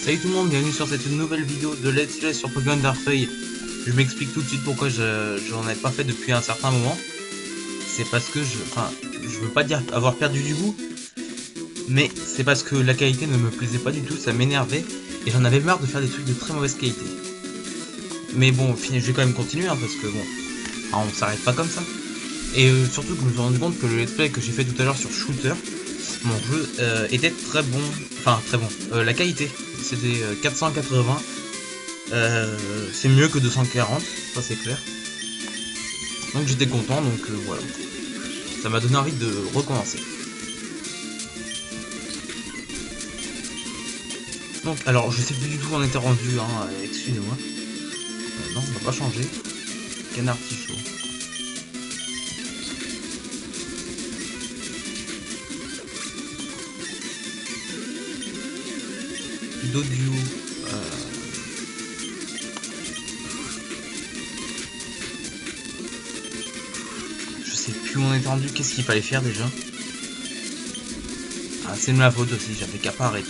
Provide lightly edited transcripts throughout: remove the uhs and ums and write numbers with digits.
Salut tout le monde, bienvenue sur cette nouvelle vidéo de Let's Play sur Pokémon Darkfeuille. Je m'explique tout de suite pourquoi j'en ai pas fait depuis un certain moment. C'est parce que je veux pas dire avoir perdu du goût, mais c'est parce que la qualité ne me plaisait pas du tout, ça m'énervait, et j'en avais marre de faire des trucs de très mauvaise qualité. Mais bon, je vais quand même continuer, parce que bon, on s'arrête pas comme ça. Et surtout que je me suis rendu compte que le Let's Play que j'ai fait tout à l'heure sur Shooter, mon jeu était très bon, la qualité, c'était 480, c'est mieux que 240, ça c'est clair. Donc j'étais content, donc voilà, ça m'a donné envie de recommencer. Donc alors je sais plus du tout où on était rendu, hein, excusez-moi. Non, on va pas changer. Canard Tichot. Dodio. Je sais plus où on était rendu, qu'est-ce qu'il fallait faire déjà? Ah, c'est de ma faute aussi, j'avais qu'à pas arrêter.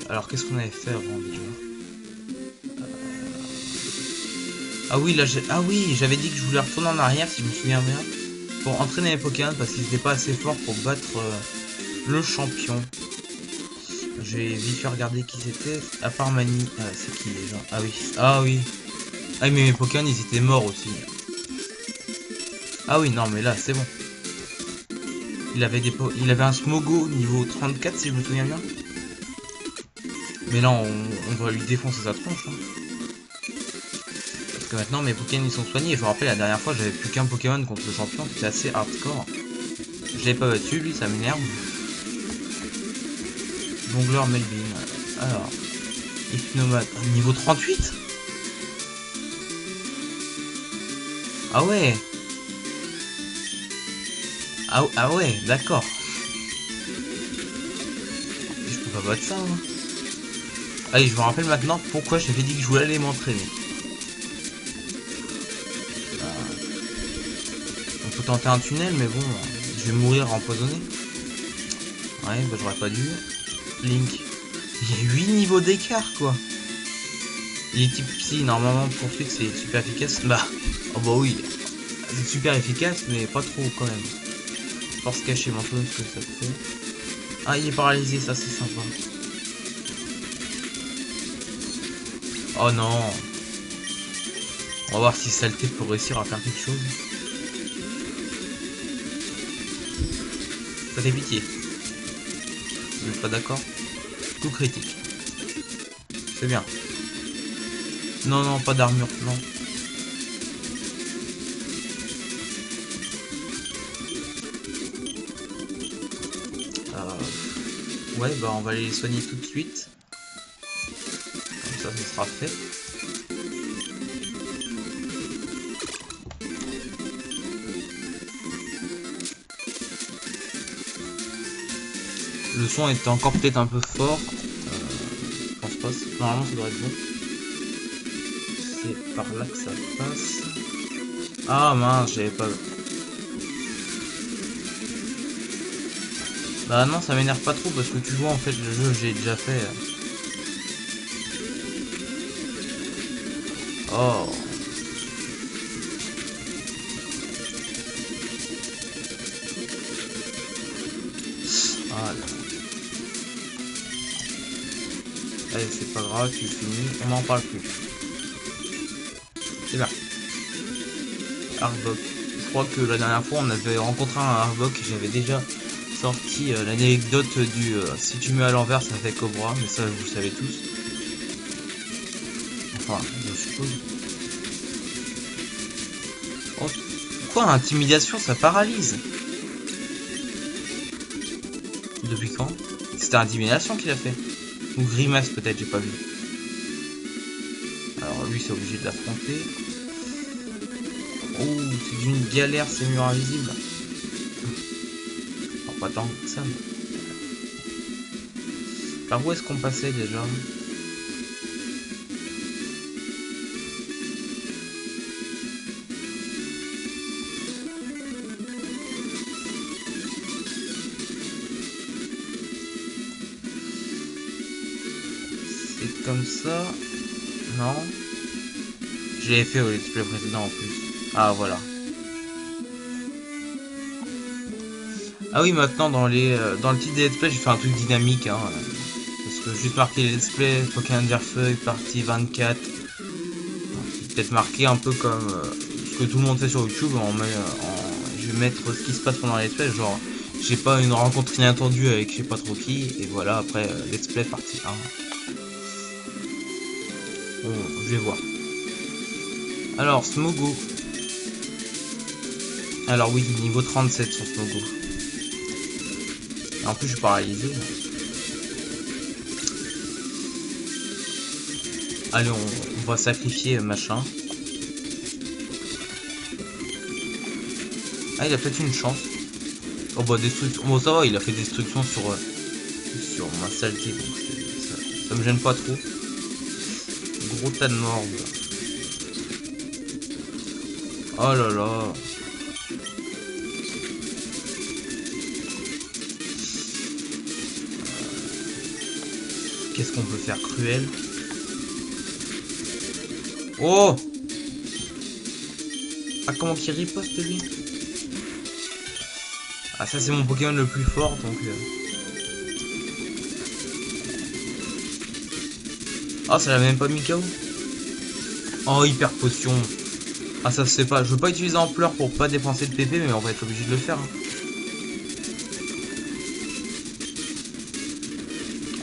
Alors qu'est-ce qu'on avait fait avant déjà? Ah oui, là, j'avais dit que je voulais retourner en arrière si je me souviens bien, pour entraîner les Pokémon parce qu'ils n'étaient pas assez forts pour battre le champion. J'ai vite fait regarder qui c'était, à part Mani. C'est qui les gens? Ah oui, ah oui. Ah mais mes Pokémon ils étaient morts aussi. Ah oui, non mais là c'est bon. Il avait un Smogo niveau 34 si je me souviens bien. Mais là on va lui défoncer sa tronche. Hein. Parce que maintenant mes Pokémon ils sont soignés. Je me rappelle la dernière fois j'avais plus qu'un Pokémon contre le champion, c'était assez hardcore. Je l'avais pas battu lui, ça m'énerve. Jongleur Melvin. Alors, Hypnomate, niveau 38. Ah ouais. Ah ouais, d'accord. Je peux pas battre ça. Hein. Allez, je me rappelle maintenant pourquoi j'avais dit que je voulais aller m'entraîner. On peut tenter un tunnel, mais bon, je vais mourir empoisonné. Ouais, bah j'aurais pas dû. Link. Il y a 8 niveaux d'écart, quoi. Il est type psy, normalement poursuite c'est super efficace. Bah, oh bah oui. C'est super efficace, mais pas trop quand même. Force cachée, maintenant ce que ça fait. Ah, il est paralysé, ça c'est sympa. Oh non. On va voir si saleté peut réussir à faire quelque chose. Ça fait pitié. Vous n'êtes pas d'accord? Coup critique. C'est bien. Non, non, pas d'armure, non. Ouais, bah on va les soigner tout de suite. Comme ça, ce sera fait. Le son est encore peut-être un peu fort. Je pense pas. Normalement, ça devrait être bon. C'est par là que ça passe. Ah mince, j'avais pas... Bah non, ça m'énerve pas trop parce que tu vois, en fait, le jeu, j'ai déjà fait. Oh. Ah là. Allez, c'est pas grave, tu finis. On n'en parle plus. C'est bien. Arbok. Je crois que la dernière fois, on avait rencontré un Arbok et j'avais déjà sorti l'anecdote du si tu mets à l'envers, ça fait Cobra. Mais ça, vous savez tous. Enfin, je suppose. Oh, quoi, intimidation, ça paralyse? Depuis quand? C'était intimidation qu'il a fait. Ou grimace peut-être, j'ai pas vu. Alors lui c'est obligé de l'affronter. Oh, c'est d'une galère ces murs invisibles. Alors, pas tant que ça. Par où est-ce qu'on passait déjà? comme ça. Non. Je l'avais fait au let's play précédent en plus. Ah voilà. Ah oui, maintenant dans le titre des let's play, j'ai fait un truc dynamique, hein. Parce que juste marqué let's play Pokémon Verfeuille partie 24. Peut-être marqué un peu comme ce que tout le monde fait sur YouTube. Je vais mettre ce qui se passe pendant les let's play, genre j'ai pas une rencontre inattendue avec je sais pas trop qui, et voilà après let's play partie 1. Bon, je vais voir. Alors Smogo. Alors oui, niveau 37 sur Smogo. Et en plus je suis paralysé. Allez, on va sacrifier machin. Ah, il a peut-être une chance. Oh bah destruction. Bon ça va, il a fait destruction sur ma saleté, donc ça me gêne pas trop. Gros tas de morts. Oh là là. Qu'est-ce qu'on peut faire cruel? Oh! Ah, comment qu'il riposte lui? Ah, ça c'est mon Pokémon le plus fort donc. Ah, ça l'a même pas mis KO. Oh, hyper potion. Ah, ça se fait pas. Je veux pas utiliser Ampleur pour pas dépenser de PP, mais on va être obligé de le faire. Hein.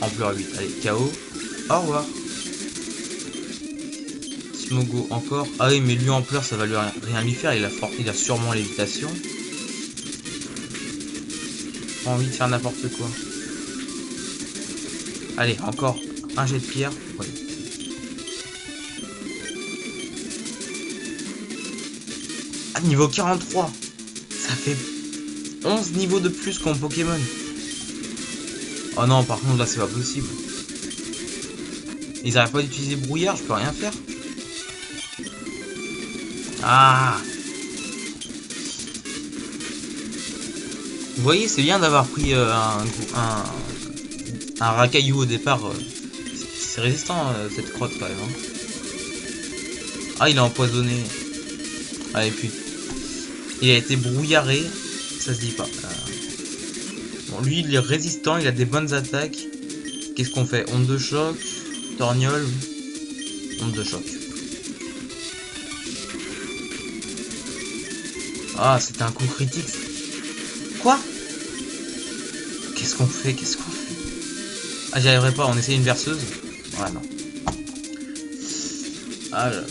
Ampleur 8. Allez, KO. Au revoir. Smogo encore. Ah oui, mais lui Ampleur, ça va lui rien lui faire. Il a sûrement lévitation. Pas envie de faire n'importe quoi. Allez, encore un jet de pierre. Ouais. Ah, niveau 43. Ça fait 11 niveaux de plus qu'en Pokémon. Oh non, par contre, là, c'est pas possible. Ils arrêtent pas d'utiliser brouillard, je peux rien faire. Ah! Vous voyez, c'est bien d'avoir pris un racaillou au départ. C'est résistant, cette crotte, quand même. Hein. Ah, il est empoisonné. Ah, et puis, il a été brouillaré. Ça se dit pas. Bon, lui, il est résistant, il a des bonnes attaques. Qu'est-ce qu'on fait? Onde de choc, torgnole, onde de choc. Ah, c'était un coup critique. Quoi? Qu'est-ce qu'on fait? Qu'est-ce qu'on fait? Ah, j'y arriverai pas, on essaie une berceuse. Ah non. Ah là là.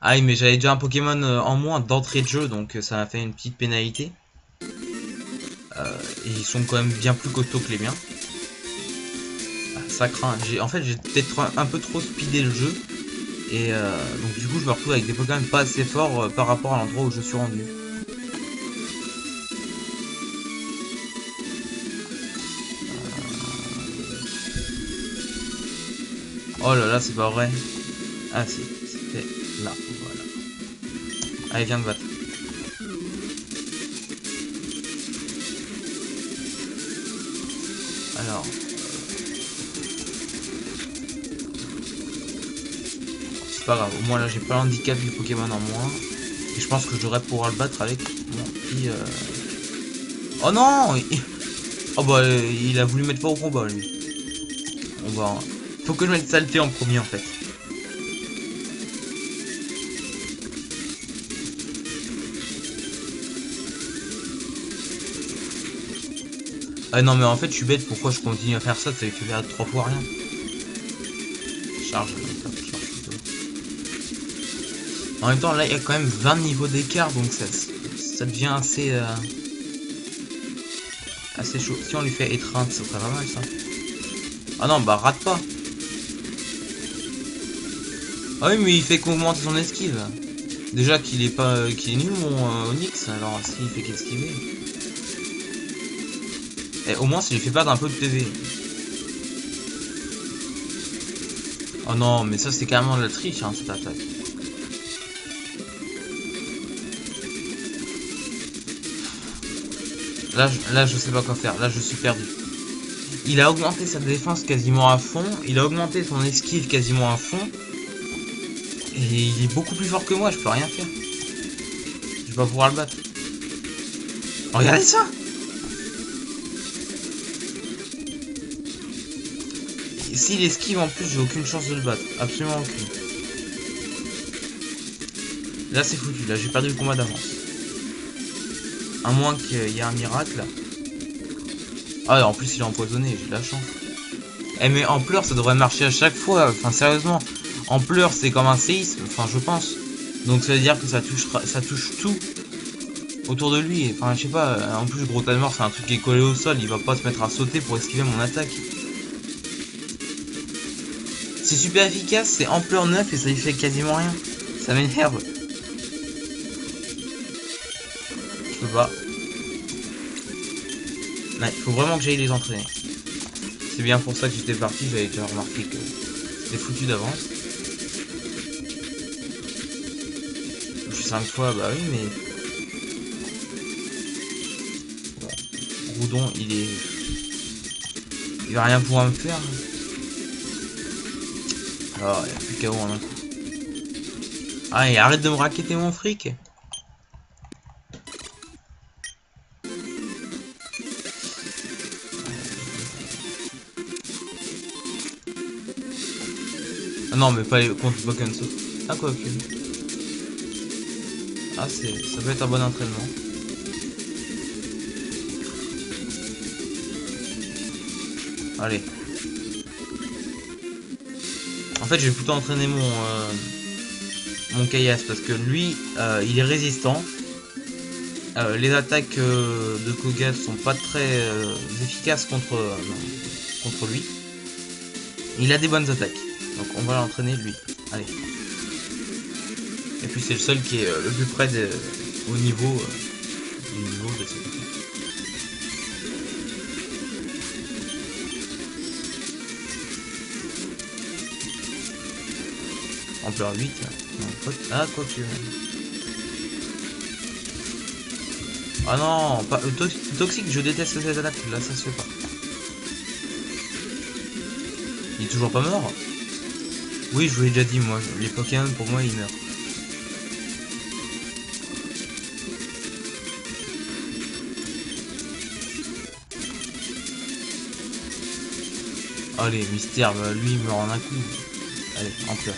Ah, mais j'avais déjà un Pokémon en moins d'entrée de jeu, donc ça m'a fait une petite pénalité. Et ils sont quand même bien plus costauds que les miens. Ah, ça craint. En fait, j'ai peut-être un peu trop speedé le jeu. Et donc du coup, je me retrouve avec des Pokémon pas assez forts par rapport à l'endroit où je suis rendu. Oh là là, c'est pas vrai. Ah si, c'était là, voilà. Allez, viens te battre. Alors... c'est pas grave, au moins là j'ai pas l'handicap du Pokémon en moins. Et je pense que je devrais pouvoir le battre avec mon petit... Oh non! Oh bah il a voulu mettre pas au combat lui. On va... Faut que je mette saleté en premier en fait. Ah non mais en fait je suis bête, pourquoi je continue à faire ça? Ça fait faire 3 fois rien. Charge. En même temps là il y a quand même 20 niveaux d'écart donc ça devient assez assez chaud. Si on lui fait étreinte ça serait pas mal ça. Ah non bah rate pas. Ah oui mais il fait qu'augmenter son esquive. Déjà qu'il est pas qu'il est nul mon Onix, alors s'il fait qu'esquiver. Et au moins ça lui fait perdre un peu de PV. Oh non mais ça c'est carrément de la triche hein, cette attaque. Là je sais pas quoi faire, là je suis perdu. il a augmenté sa défense quasiment à fond, il a augmenté son esquive quasiment à fond, et il est beaucoup plus fort que moi, je peux rien faire. Je vais pas pouvoir le battre. Regardez ça! S'il esquive en plus, j'ai aucune chance de le battre, absolument aucune. Là c'est foutu, là j'ai perdu le combat d'avance. À moins qu'il y ait un miracle. Ah en plus il est empoisonné, j'ai de la chance. Eh mais en pleurs ça devrait marcher à chaque fois, enfin sérieusement. En pleurs c'est comme un séisme, enfin je pense. Donc ça veut dire que ça touche tout autour de lui. Enfin je sais pas, en plus gros tas de mort c'est un truc qui est collé au sol, il va pas se mettre à sauter pour esquiver mon attaque. C'est super efficace, c'est ampleur 9 et ça lui fait quasiment rien. Ça m'énerve. Je peux pas. Ouais, faut vraiment que j'aille les entraîner. C'est bien pour ça que j'étais parti, j'avais déjà remarqué que c'était foutu d'avance. Je suis 5 fois, bah oui, mais... Bon, Groudon, il va rien pouvoir me faire. Alors, il n'y a plus KO en un coup. Ah, et arrête de me racketter mon fric. Ah non, mais pas les contre Pokémon Saut. Ah, quoi que. Ah, ça peut être un bon entraînement. Allez. En fait, je vais plutôt entraîner mon Caillasse parce que lui, il est résistant. Les attaques de Koga sont pas très efficaces contre lui. Il a des bonnes attaques. Donc on va l'entraîner lui. Allez. Et puis c'est le seul qui est le plus près au niveau du niveau de cette attaque. Ampleur 8. Ah quoi que. Ah non, pas toxique, je déteste cette attaque, là ça se fait pas. Il est toujours pas mort? Oui, je vous l'ai déjà dit, moi, les Pokémon pour moi ils meurent. Allez, Mystère, bah, lui il meurt en un coup. Allez, ampleur.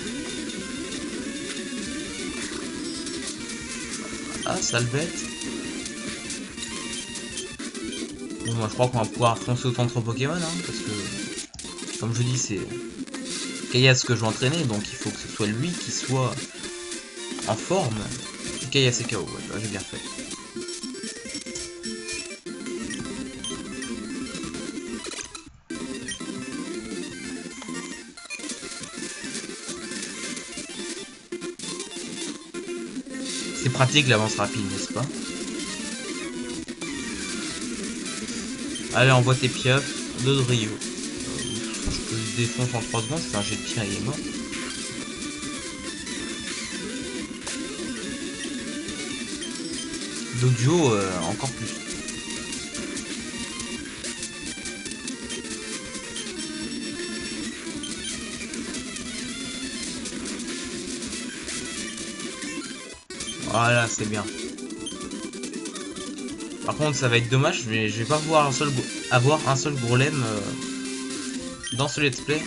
Ah, sale bête. Bon, moi je crois qu'on va pouvoir foncer au centre Pokémon, hein, parce que, comme je dis, c'est Caillasse que je vais entraîner, donc il faut que ce soit lui qui soit en forme. Caillasse et KO, ouais, j'ai bien fait. C'est pratique l'avance rapide, n'est-ce pas? Allez, envoie tes piafs, de Rio. Je peux le défoncer en 3 secondes, c'est un jet de tir, il est mort. Dojo, encore plus. Voilà, c'est bien. Par contre, ça va être dommage, je vais pas pouvoir avoir un seul golem dans ce let's play.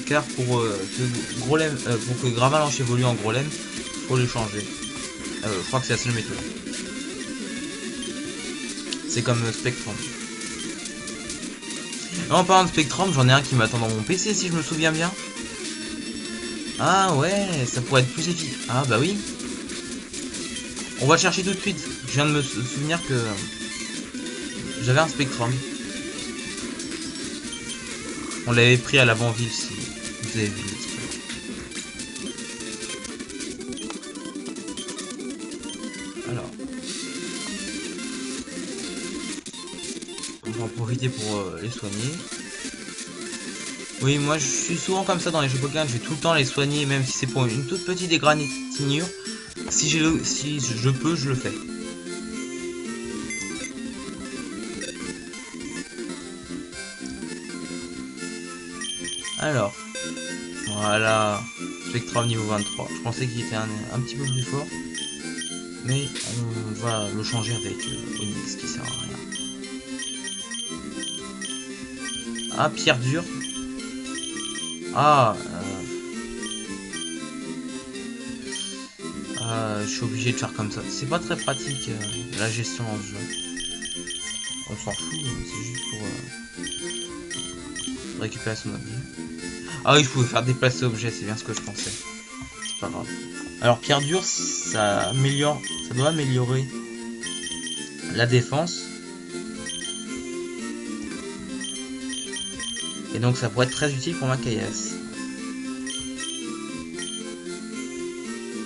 Car pour que Gravalanche évolue en golem, faut le changer. Je crois que c'est la seule méthode. C'est comme Spectrum. En parlant de Spectrum, j'en ai un qui m'attend dans mon PC si je me souviens bien. Ah ouais, ça pourrait être plus efficace. Ah bah oui. On va le chercher tout de suite. Je viens de me souvenir que j'avais un Spectrum. On l'avait pris à l'avant-ville si vous avez vu. Alors. On va en profiter pour les soigner. Oui, moi je suis souvent comme ça dans les jeux Pokémon, je vais tout le temps les soigner, même si c'est pour une toute petite égratignure. Si je peux, je le fais. Alors, voilà. Spectrum niveau 23. Je pensais qu'il était un petit peu plus fort. Mais on va le changer avec Onyx qui sert à rien. Ah, pierre dure. Ah, je suis obligé de faire comme ça. C'est pas très pratique la gestion en ce jeu. On s'en fout, c'est juste pour récupérer son objet. Ah oui, je pouvais faire déplacer objet, c'est bien ce que je pensais. C'est pas grave. Alors pierre dure, ça améliore, ça doit améliorer la défense. Et donc ça pourrait être très utile pour ma caillasse.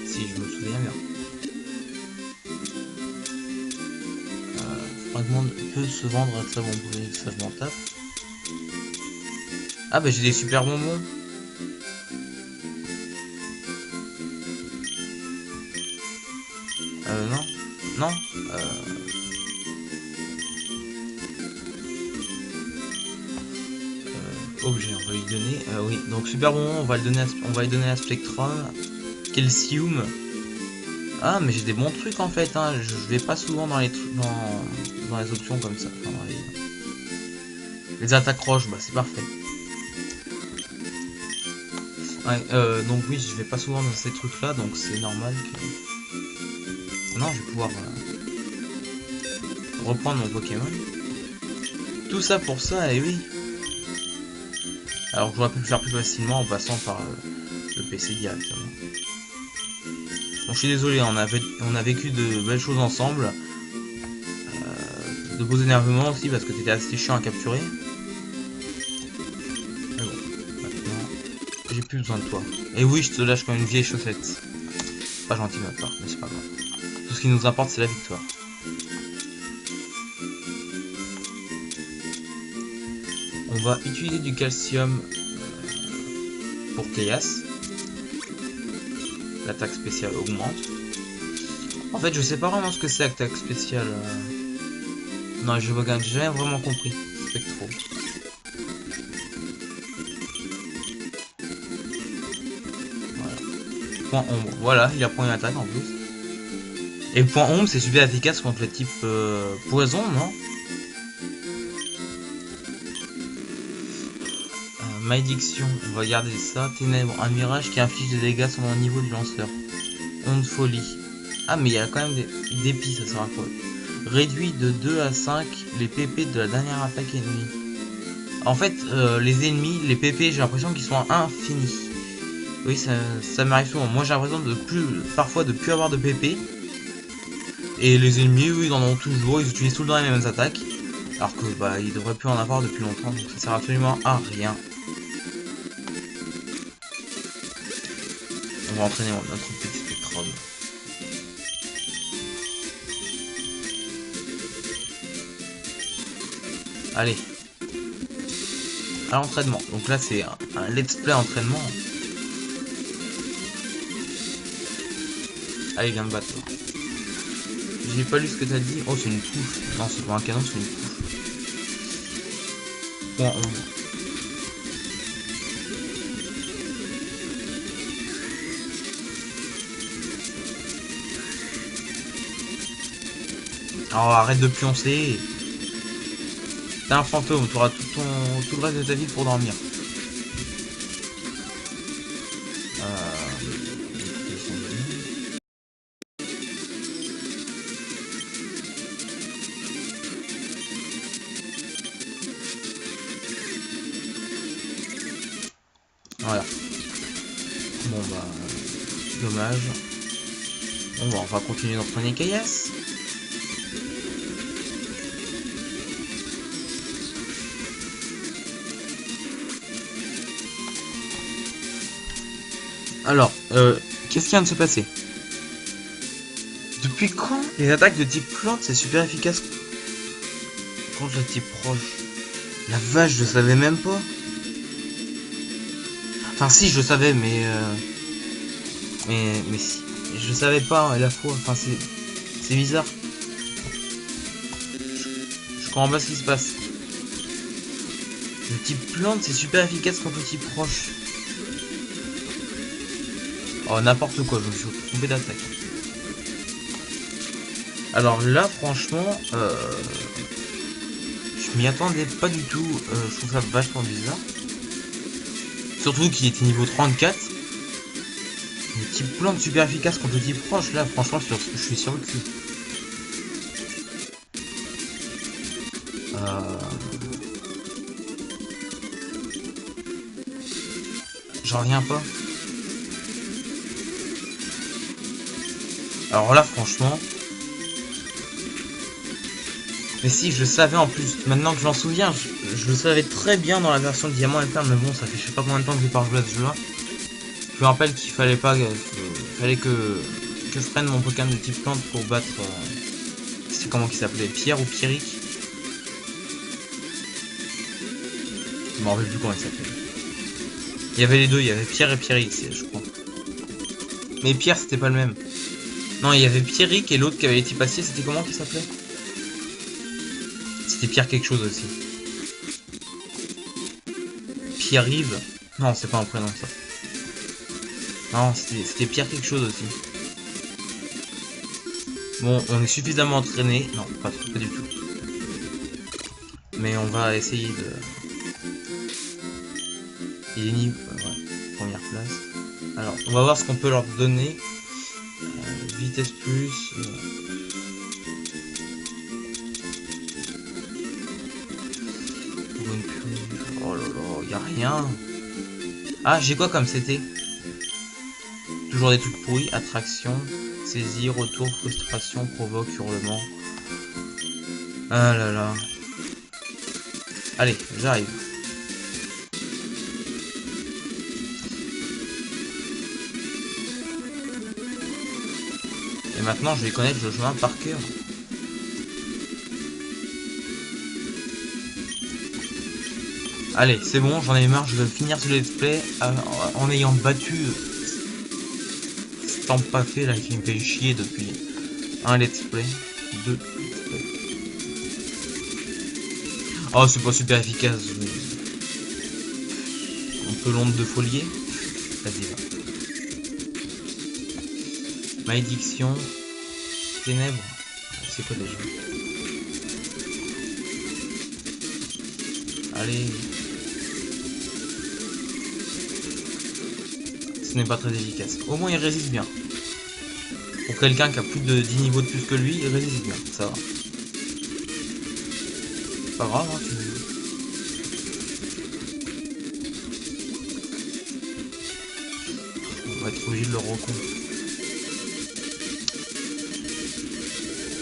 Si je me souviens bien. Fragment peut se vendre à très bon prix, ça je m'en tape. Ah bah j'ai des super bonbons. Non. Non. Objet, on va lui donner. Oui, donc super bonbon, on va lui donner à Spectrum. Calcium. Ah mais j'ai des bons trucs en fait, hein. Je vais pas souvent dans les trucs dans les options comme ça. Enfin, dans les attaques roches, bah c'est parfait. Ouais, donc oui, je vais pas souvent dans ces trucs là, donc c'est normal que... Non, je vais pouvoir reprendre mon Pokémon. Tout ça pour ça, et oui. Alors que j'aurais pu le faire plus facilement en passant par le PC directement. Bon, je suis désolé, on a vécu de belles choses ensemble. De beaux énervements aussi parce que t'étais assez chiant à capturer. Mais bon, maintenant, j'ai plus besoin de toi. Et oui, je te lâche comme une vieille chaussette. Pas gentil de ma part, mais c'est pas grave. Tout ce qui nous importe, c'est la victoire. On va utiliser du calcium pour Chaos. L'attaque spéciale augmente. En fait, je sais pas vraiment ce que c'est l'attaque spéciale. Non, je regarde, j'ai jamais vraiment compris. Spectro. Voilà. Point ombre. Voilà, il a pris une attaque en plus. Et le point ombre, c'est super efficace contre le type poison, non? Malédiction, on va garder ça. Ténèbres, un mirage qui inflige des dégâts selon le niveau du lanceur. Onde folie. Ah, mais il y a quand même des épis, ça sert à quoi? Réduit de 2 à 5 les PP de la dernière attaque ennemie. En fait, les ennemis, les PP, j'ai l'impression qu'ils sont infinis. Oui, ça m'arrive souvent. Moi, j'ai l'impression parfois de plus avoir de PP. Et les ennemis, eux, ils en ont toujours. Ils utilisent tout le temps les mêmes attaques. Alors que, bah, ils devraient plus en avoir depuis longtemps. Donc, ça sert absolument à rien. On va entraîner notre petit Spectrum. Allez. À l'entraînement. Donc là, c'est un let's play entraînement. Allez, viens me battre. J'ai pas lu ce que t'as dit. Oh, c'est une couche. Non, c'est pas un canon, c'est une couche. Bon, oh, arrête de pioncer. T'es un fantôme, tu auras tout le reste de ta vie pour dormir. Voilà. Bon bah, dommage. Bon bah, on va continuer d'entraîner Caillasse. Alors, qu'est-ce qui vient de se passer? Depuis quand les attaques de type plante c'est super efficace contre le type proche? La vache, je savais même pas. Enfin si, je savais, mais si, je savais pas à la fois. Enfin c'est bizarre. Je comprends pas ce qui se passe. Le type plante, c'est super efficace contre le type roche. Oh, n'importe quoi, je me suis trompé d'attaque. Alors là, franchement, je m'y attendais pas du tout. Je trouve ça vachement bizarre. Surtout qu'il était niveau 34. Le type plante super efficace contre le type roche, là, franchement, je suis sur le cul. J'en reviens pas. Alors là, franchement... Mais si, je le savais en plus. Maintenant que je m'en souviens, je le savais très bien dans la version de Diamant et Perle. Mais bon, ça fait je sais pas combien de temps que j'ai pas joué à ce jeu-là. Je me rappelle qu'il fallait pas... fallait que je prenne mon Pokémon de type plante pour battre... c'est comment qu'il s'appelait, Pierre ou Pierrick? Je m'en rappelle plus comment il s'appelait. Il y avait les deux, il y avait Pierre et Pierrick, je crois. Mais Pierre, c'était pas le même. Non, il y avait Pierrick et l'autre qui avait les types acier, c'était comment qu'il s'appelait? C'était Pierre quelque chose aussi. Pierre-Yves? Non, c'est pas un prénom ça. Non, c'était Pierre quelque chose aussi. Bon, on est suffisamment entraîné. Non, pas du tout. Mais on va essayer de... Il est niveau... ouais, première place. Alors, on va voir ce qu'on peut leur donner. Vitesse plus... Oh là là, y'a rien. Ah, j'ai quoi comme c'était? Toujours des trucs pourris. Attraction, saisie, retour, frustration, provoque, hurlement. Ah là là. Allez, j'arrive. Et maintenant, je vais connaître le chemin par cœur. Allez, c'est bon, j'en ai marre, je vais finir ce let's play en ayant battu ce temps pas fait là qui me fait chier depuis un let's play, 2 let's play. Oh, c'est pas super efficace. On peut l'onde de folier. Vas-y, va. Malédiction. Ténèbres. C'est quoi déjà? Allez. Ce n'est pas très efficace. Au moins il résiste bien. Pour quelqu'un qui a plus de 10 niveaux de plus que lui, il résiste bien. Ça va. Pas grave, hein, on va être obligé de le reconnaître.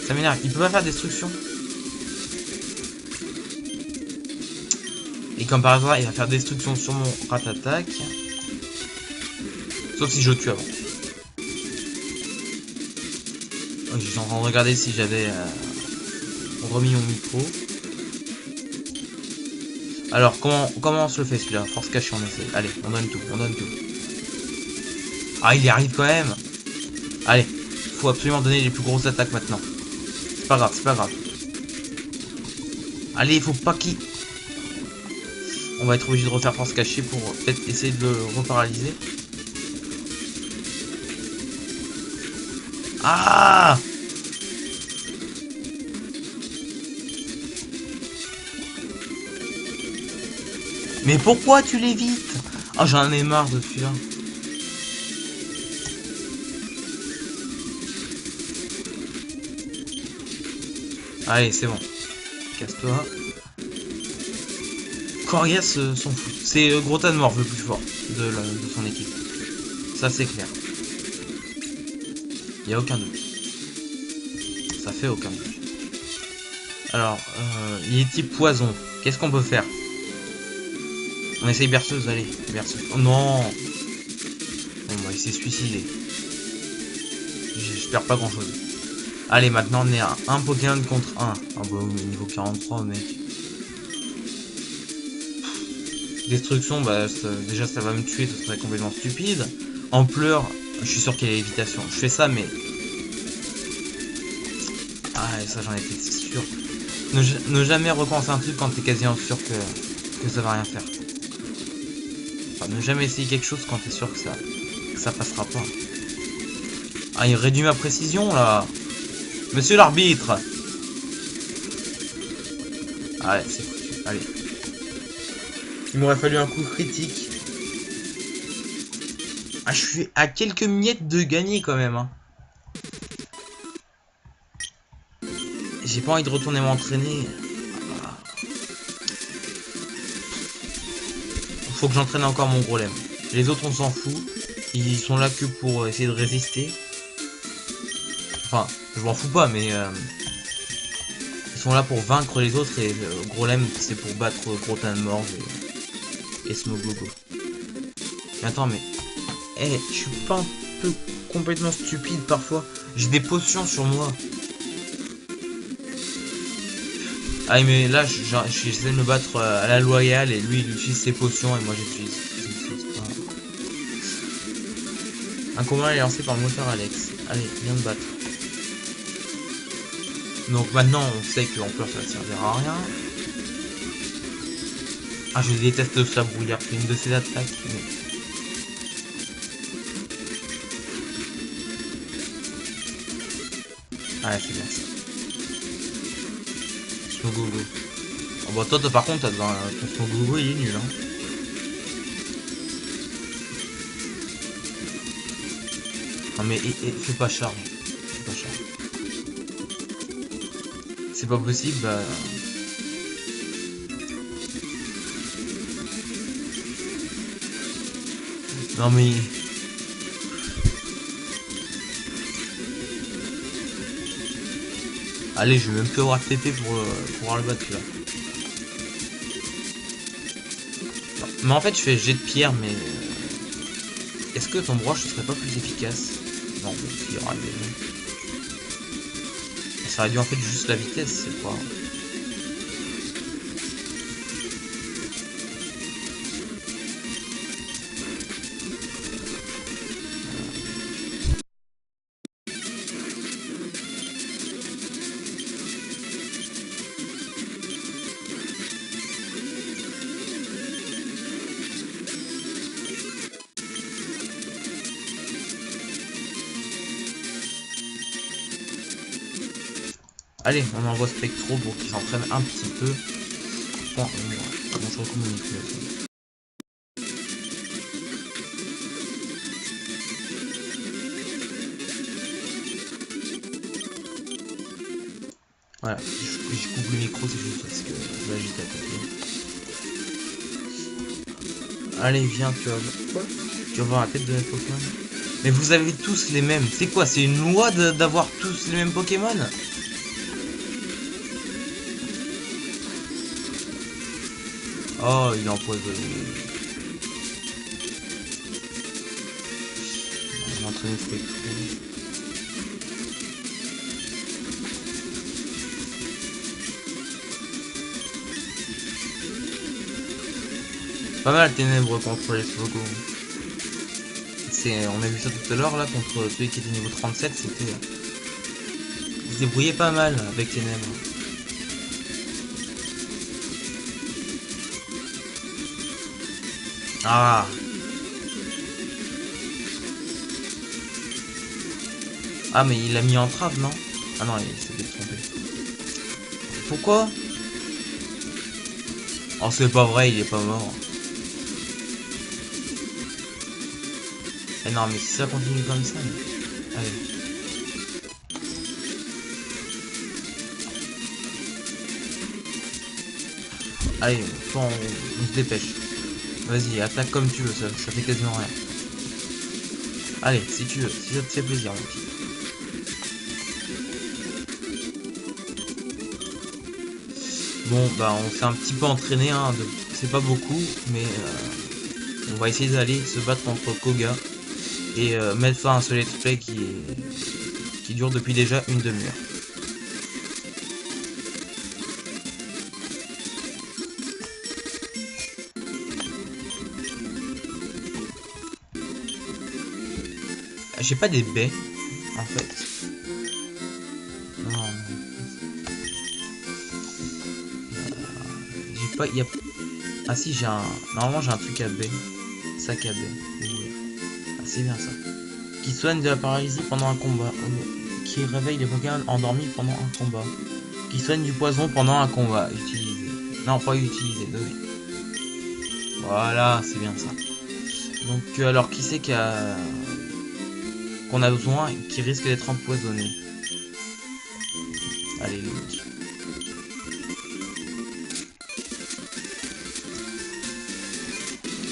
Ça m'énerve, il peut pas faire destruction. Et comme par hasard, il va faire destruction sur mon rat-attaque. Sauf si je le tue avant. J'étais en train de regarder si j'avais remis mon micro. Alors, comment on se le fait celui-là? Force cachée, on essaie. Allez, on donne tout, on donne tout. Ah, il y arrive quand même. Allez, faut absolument donner les plus grosses attaques maintenant. C'est pas grave, c'est pas grave. Allez, il faut pas qu'il... On va être obligé de refaire force cachée pour peut-être essayer de le reparalyser. Ah! Mais pourquoi tu l'évites? Ah, j'en ai marre de celui-là. Allez, c'est bon. Casse-toi. Corias s'en fout. C'est Grotan Morve le plus fort de son équipe. Ça, c'est clair. Il n'y a aucun doute. Ça fait aucun doute. Alors, il est type poison. Qu'est-ce qu'on peut faire? On essaye berceuse, allez. Berceuse. Oh non! Bon, bah, il s'est suicidé. J'espère pas grand chose. Allez, maintenant on est à un Pokémon contre 1. Ah bah, niveau 43, mec. Destruction, bah déjà ça va me tuer, ce serait complètement stupide. Ampleur, je suis sûr qu'il y a l'évitation. Je fais ça, mais... Ah, ça j'en étais sûr. Ne jamais recommencer un truc quand t'es quasiment sûr que que ça va rien faire. Enfin, ne jamais essayer quelque chose quand t'es sûr que ça passera pas. Ah, il réduit ma précision là. Monsieur l'arbitre. Allez, c'est foutu. Allez. Il m'aurait fallu un coup critique. Ah, je suis à quelques miettes de gagner quand même. Hein. J'ai pas envie de retourner m'entraîner. Faut que j'entraîne encore mon golem. Les autres on s'en fout. Ils sont là que pour essayer de résister. Enfin, je m'en fous pas, mais ils sont là pour vaincre les autres et le golem c'est pour battre Grotanmorg et Smogogo. Mais attends, mais je suis pas un peu complètement stupide parfois. J'ai des potions sur moi. Ah mais là j'essaie de me battre à la loyale et lui il utilise ses potions et moi j'utilise pas. Un combat est lancé par le moteur Alex. Allez, viens me battre. Donc maintenant on sait que l'ampleur ça ne servira à rien. Ah je déteste le sabrouillard, c'est une de ses attaques. Mais... ah c'est bien ça. Smogogo. Oh, bah toi par contre ton Smogogo il est nul hein. Non mais fais pas charge. Fais pas charge. C'est pas possible bah... non mais... allez, je vais même plus avoir de TP pour pouvoir le battre là. Non, mais en fait, je fais jet de pierre, mais... est-ce que ton broche serait pas plus efficace? Non, il y aura des... ça réduit en fait juste la vitesse, c'est pas... allez, on envoie Spectro pour qu'il s'entraîne un petit peu. Bon, je recommunique. Voilà, je coupe le micro, c'est juste parce que là j'étais à côté. Allez, viens, tu vas... quoi? Tu vas voir la tête de mes Pokémon. Mais vous avez tous les mêmes. C'est quoi? C'est une loi d'avoir tous les mêmes Pokémon? Oh, il est empoisonné. On va entraîner Spectro. Pas mal ténèbres contre les Slogos. On a vu ça tout à l'heure là contre celui qui était niveau 37, c'était... il se débrouillait pas mal avec ténèbres. Ah. Ah mais il l'a mis en trave non? Ah non il s'est trompé. Pourquoi? Oh c'est pas vrai, il est pas mort. Eh non mais si ça continue comme ça... mais... allez. Allez, on se dépêche. Vas-y, attaque comme tu veux, ça fait quasiment rien. Allez, si tu veux, si ça te fait plaisir mon petit. Bon bah on s'est un petit peu entraîné, hein, c'est pas beaucoup, mais on va essayer d'aller se battre contre Koga et mettre fin à ce let's play qui dure depuis déjà une demi-heure. J'ai pas des baies en fait. Non. J'ai pas. Ah si, j'ai un... Normalement, j'ai un truc à B. Sac à B. Ouvrir. Ah, c'est bien ça. Qui soigne de la paralysie pendant un combat. Qui réveille les Pokémon endormis pendant un combat. Qui soigne du poison pendant un combat. Utilisé. Non, pas utilisé. Donné. Voilà, c'est bien ça. Donc, alors, qui c'est qu'on a besoin et qui risque d'être empoisonné? Allez, lui.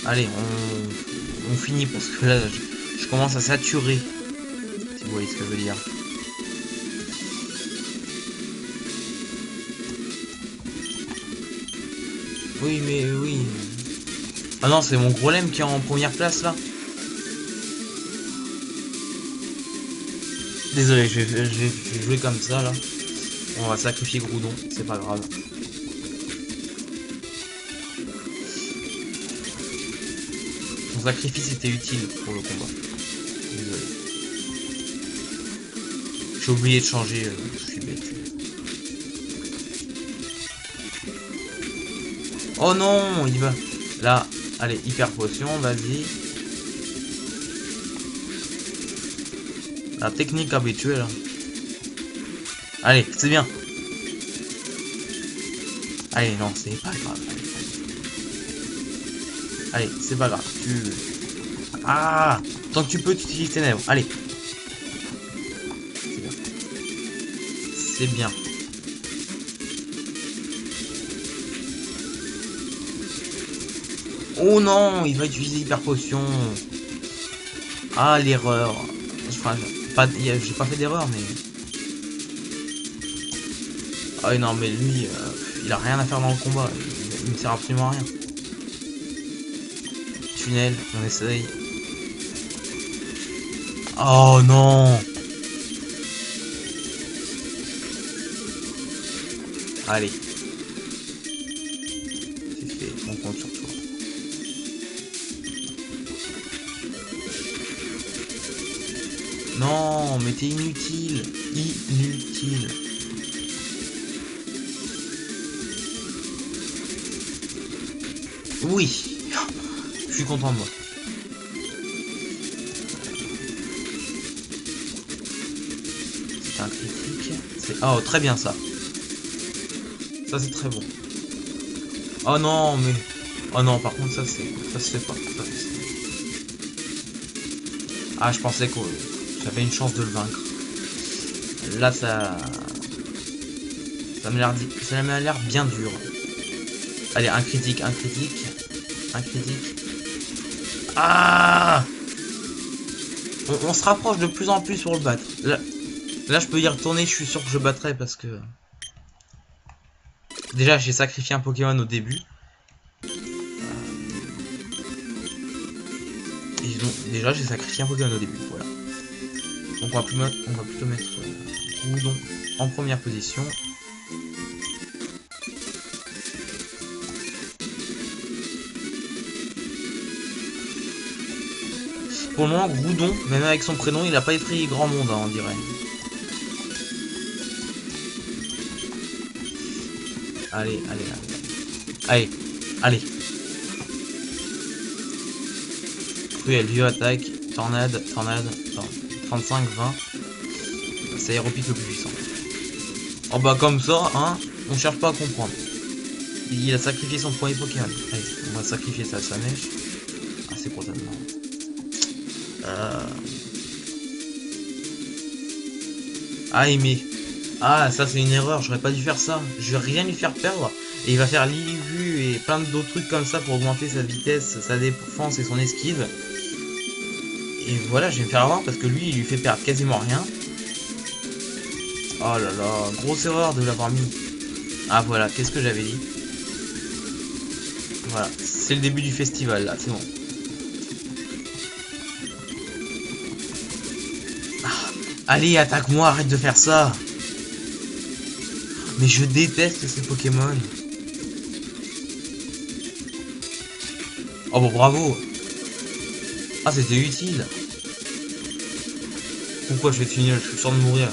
Allez, on finit parce que là, je commence à saturer. Si vous voyez ce que je veux dire. Oui, mais oui. Ah non, c'est mon gros lemme qui est en première place là. Désolé, je vais jouer comme ça là. On va sacrifier Groudon, c'est pas grave. Son sacrifice était utile pour le combat. Désolé. J'ai oublié de changer, je suis bête. Oh non, il va. Là, allez, hyper potion, vas-y. La technique habituelle. Allez, c'est bien. Allez, non, c'est pas grave. Allez, c'est pas grave. Ah, tant que tu peux, tu utilises tes ténèbres. Allez. C'est bien. C'est bien. Oh non, il va utiliser hyper potion. Ah, l'erreur. Enfin, j'ai pas fait d'erreur, mais... Ah non, mais lui, il a rien à faire dans le combat. Il ne sert absolument à rien. Tunnel, on essaye. Oh non. Allez. C'est fait, on compte sur toi. Non, mais t'es inutile. Inutile. Oui. Je suis content de moi. C'est un critique. Oh, très bien ça. Ça c'est très bon. Oh non, mais... Oh non, par contre ça c'est... Ça se fait pas. Ça, ah, je pensais que j'avais une chance de le vaincre. Là ça... Ça m'a l'air bien dur. Allez, un critique, un critique. Un critique. Ah, on se rapproche de plus en plus pour le battre. Là je peux y retourner, je suis sûr que je battrai parce que... Déjà j'ai sacrifié un Pokémon au début. Et donc, déjà j'ai sacrifié un Pokémon au début, voilà. Donc on va plutôt mettre Groudon en première position. Pour le moment, Groudon, même avec son prénom, il a pas effrayé grand monde, hein, on dirait. Allez, allez, allez. Allez, allez. Cruel, vieux attaque, tornade, 35, 20. C'est aéropique le plus puissant. Oh bah comme ça, hein, on cherche pas à comprendre. Il a sacrifié son premier Pokémon. Allez, on va sacrifier ça à sa mèche. Ah, c'est pour tellement. Ah, mais... Ah, ça c'est une erreur, j'aurais pas dû faire ça. Je vais rien lui faire perdre. Et il va faire l'illuvu et plein d'autres trucs comme ça pour augmenter sa vitesse, sa défense et son esquive. Et voilà, je vais me faire avoir parce que lui, il lui fait perdre quasiment rien. Oh là là, grosse erreur de l'avoir mis. Ah voilà, qu'est-ce que j'avais dit? Voilà, c'est le début du festival là, c'est bon. Ah, allez, attaque-moi, arrête de faire ça. Mais je déteste ces Pokémon. Oh bon, bravo. Ah, c'était utile. Pourquoi je vais te finir? Je suis sûr de mourir.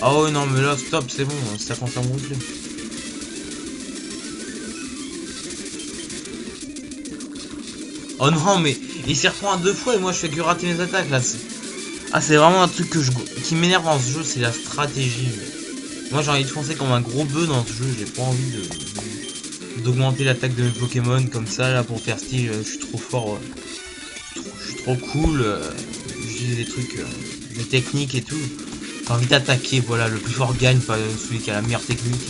Ah ouais, non, mais là, stop, c'est bon, ça compte à mon replay. Oh non, mais il s'y reprend à 2 fois et moi je fais que rater mes attaques là. Ah, c'est vraiment un truc qui m'énerve dans ce jeu, c'est la stratégie. Moi j'ai envie de foncer comme un gros bœuf dans ce jeu, j'ai pas envie d'augmenter l'attaque de mes Pokémon comme ça là pour faire style, je suis trop fort, je suis trop cool, j'utilise des trucs, des techniques et tout. J'ai envie d'attaquer, voilà, le plus fort gagne, pas celui qui a la meilleure technique.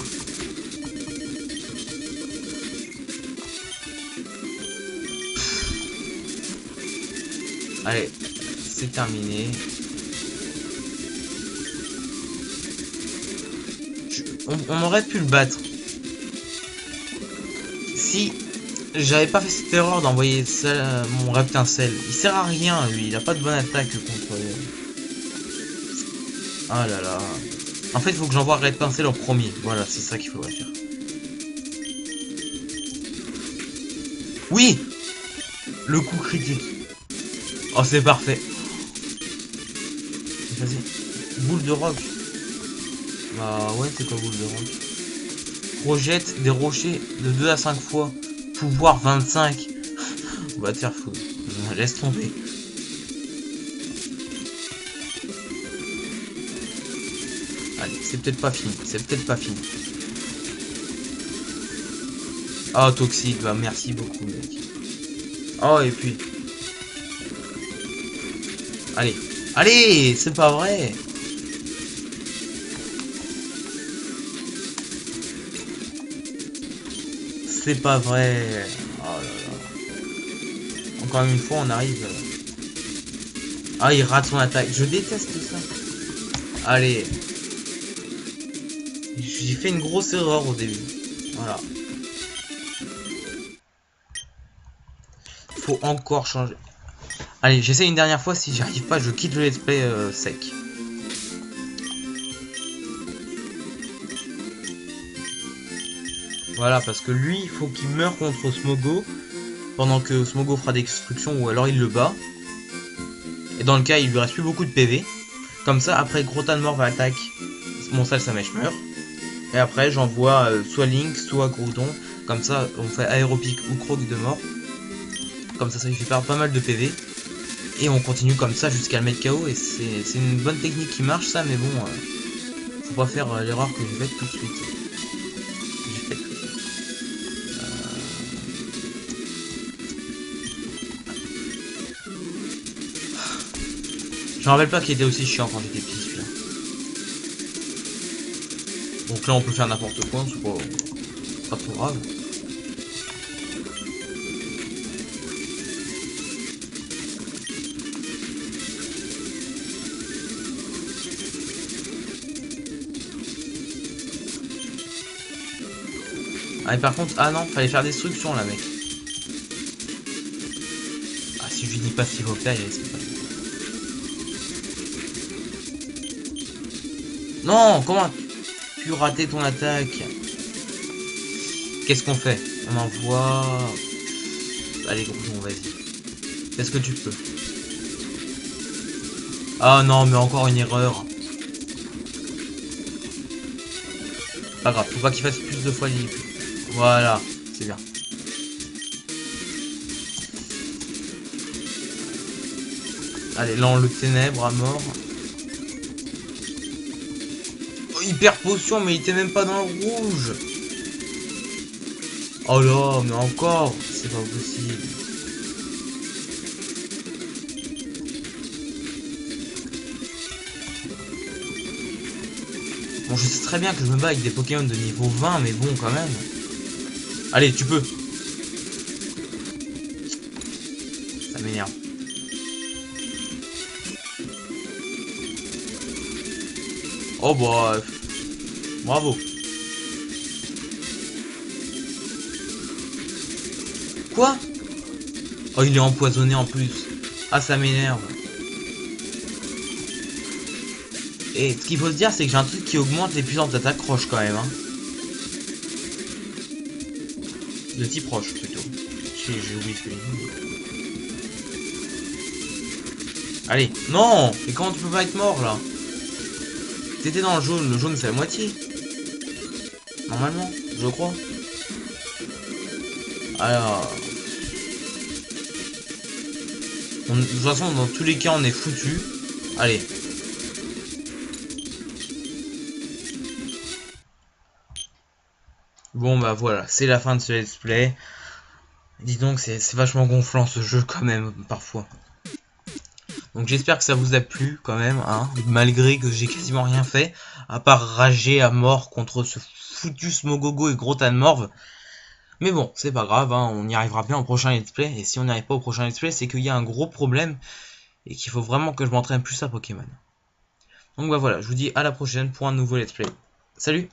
Allez, c'est terminé. On aurait pu le battre. Si j'avais pas fait cette erreur d'envoyer mon Reptincelle. Il sert à rien, lui. Il a pas de bonne attaque contre... Ah là là. En fait, il faut que j'envoie Reptincelle en premier. Voilà, c'est ça qu'il faudrait faire. Oui! Le coup critique. Oh, c'est parfait. Vas-y. Boule de roc. Bah ouais, c'est quoi boule de roc? Projette des rochers de 2 à 5 fois. Pouvoir 25. On va te faire foutre. Laisse tomber. Allez, c'est peut-être pas fini. C'est peut-être pas fini. Oh, toxique. Bah merci beaucoup, mec. Oh, et puis... Allez. Allez, c'est pas vrai. C'est pas vrai. Oh là là. Encore une fois, on arrive... Ah, il rate son attaque. Je déteste ça. Allez. J'ai fait une grosse erreur au début. Voilà. Faut encore changer. Allez, j'essaie une dernière fois. Si j'y arrive pas, je quitte le let's play sec. Voilà, parce que lui, il faut qu'il meure contre Smogo pendant que Smogo fera des destructions ou alors il le bat. Et dans le cas, il lui reste plus beaucoup de PV. Comme ça, après Grotan mort va attaquer mon sale Samèche meurt. Et après, j'envoie soit Link, soit Groudon. Comme ça, on fait Aéropic ou Croc de mort. Comme ça lui fait perdre pas mal de PV. Et on continue comme ça jusqu'à le mettre KO. Et c'est une bonne technique qui marche, ça. Mais bon, faut pas faire l'erreur que j'ai faite tout de suite. Je me rappelle pas qu'il était aussi chiant quand j'étais petit, celui-là. Donc là, on peut faire n'importe quoi, c'est pas trop grave. Ah, et par contre, ah non, fallait faire destruction là, mec. Ah, si je lui dis pas ce qu'il faut faire, il risque pas. Non, comment tu raté ton attaque? Qu'est-ce qu'on fait? On envoie... Allez, Groudon, vas-y. Fais ce que tu peux. Ah non, mais encore une erreur. Pas grave, faut pas qu'il fasse plus de fois l'IP. Voilà, c'est bien. Allez, là, le ténèbre à mort. Oh, hyper potion, mais il était même pas dans le rouge. Oh là, mais encore, c'est pas possible. Bon, je sais très bien que je me bats avec des Pokémon de niveau 20, mais bon, quand même. Allez, tu peux. Ça m'énerve. Oh bah... Bravo. Quoi? Oh, il est empoisonné en plus. Ah, ça m'énerve. Et ce qu'il faut se dire, c'est que j'ai un truc qui augmente les puissances d'attaque roche quand même. Hein. De type roche plutôt. J'ai oublié ce que j'ai dit. Allez, non! Et comment tu peux pas être mort là? T'étais dans le jaune c'est la moitié. Normalement, je crois. Alors... de toute façon, dans tous les cas, on est foutu. Allez. Bon bah voilà, c'est la fin de ce let's play. Dis donc, c'est vachement gonflant ce jeu quand même, parfois. Donc j'espère que ça vous a plu quand même, hein, malgré que j'ai quasiment rien fait, à part rager à mort contre ce foutu Smogogo et Grotan Morve. Mais bon, c'est pas grave, hein, on y arrivera bien au prochain let's play, et si on n'y arrive pas au prochain let's play, c'est qu'il y a un gros problème, et qu'il faut vraiment que je m'entraîne plus à Pokémon. Donc bah voilà, je vous dis à la prochaine pour un nouveau let's play. Salut!